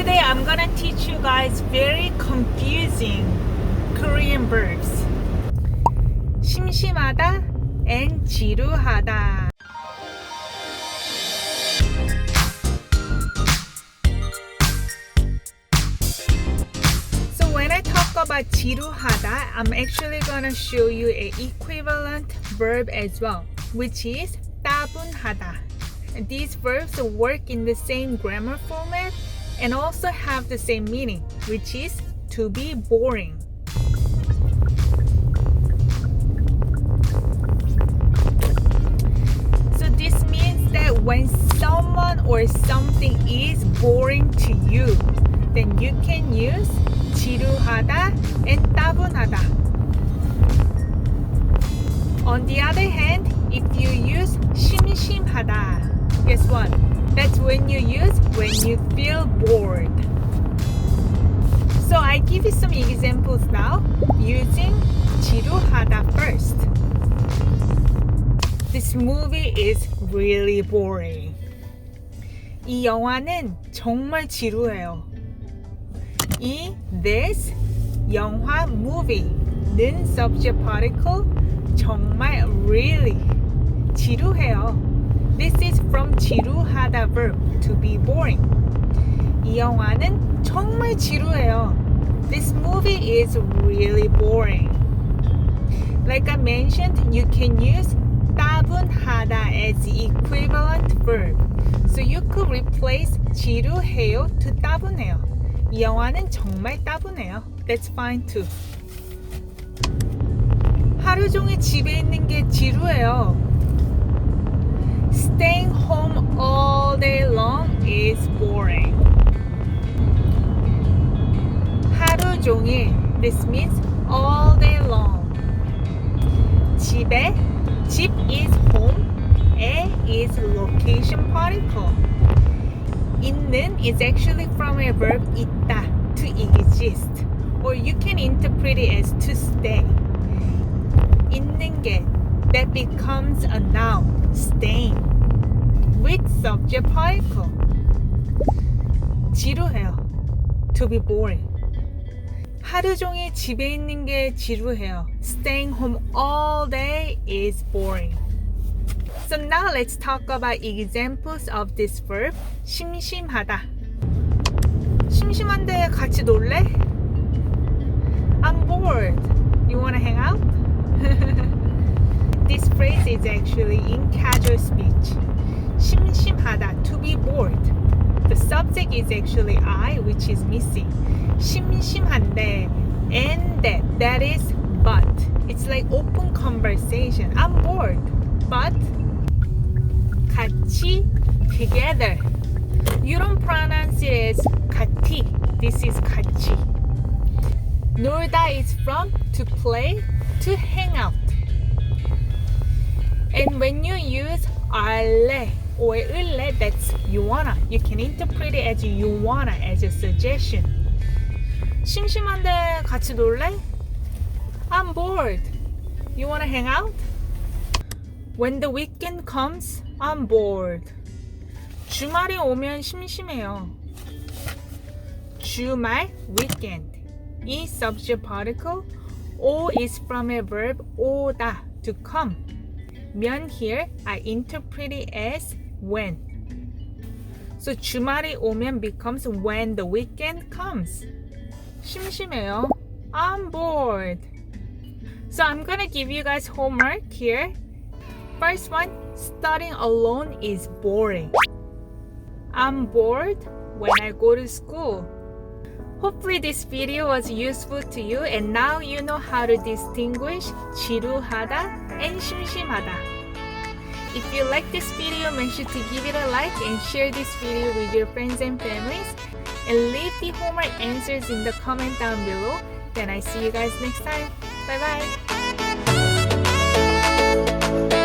Today I'm gonna teach you guys very confusing Korean verbs. 심심하다 and 지루하다. So when I talk about 지루하다, I'm actually gonna show you an equivalent verb as well, which is 따분하다. And these verbs work in the same grammar format and also have the same meaning, which is to be boring. So this means that when someone or something is boring to you, then you can use 지루하다 and 따분하다. On the other hand, if you use 심심하다, guess what? That's when you use when you feel bored. So I give you some examples now using 지루하다 first. This movie is really boring. 이 영화는 정말 지루해요. 이 this 영화 movie는 subject particle 정말 really 지루해요. This is from 지루하다 verb, to be boring. 이 영화는 정말 지루해요. This movie is really boring. Like I mentioned, you can use 따분하다 as the equivalent verb. So you could replace 지루해요 to 따분해요. 이 영화는 정말 따분해요. That's fine too. 하루 종일 집에 있는 게 지루해요. Staying home all day long is boring. 하루 종일, this means all day long. 집에, 집 is home, 에 is location particle. 있는 is actually from a verb 있다, to exist. Or you can interpret it as to stay. 있는 게, that becomes a noun. Staying with subject particle. 지루해요. To be boring. 하루 종일 집에 있는 게 지루해요. Staying home all day is boring. So now let's talk about examples of this verb. 심심하다. 심심한데 같이 놀래? I'm bored. You wanna hang out? This phrase is actually in casual speech. 심심하다, to be bored. The subject is actually I, which is missing. 심심한데, and that is but. It's like open conversation. I'm bored, but 같이, together. You don't pronounce it as 같이. This is 같이. 놀다 is from to play, to hang out. And when you use 알래 or 을래, that's you wanna. You can interpret it as you wanna, as a suggestion. 심심한데 같이 놀래? I'm bored. You wanna hang out? When the weekend comes, I'm bored. 주말이 오면 심심해요. 주말, weekend. 이 subject particle, O is from a verb 오다, to come. 면 here, I interpret it as when. So 주말이 오면 becomes when the weekend comes. 심심해요. I'm bored. So I'm gonna give you guys homework here. First one, studying alone is boring. I'm bored when I go to school. Hopefully this video was useful to you and now you know how to distinguish 지루하다 and 심심하다. If you like this video, make sure to give it a like and share this video with your friends and families. And leave the homework answers in the comment down below. Then I see you guys next time. Bye bye.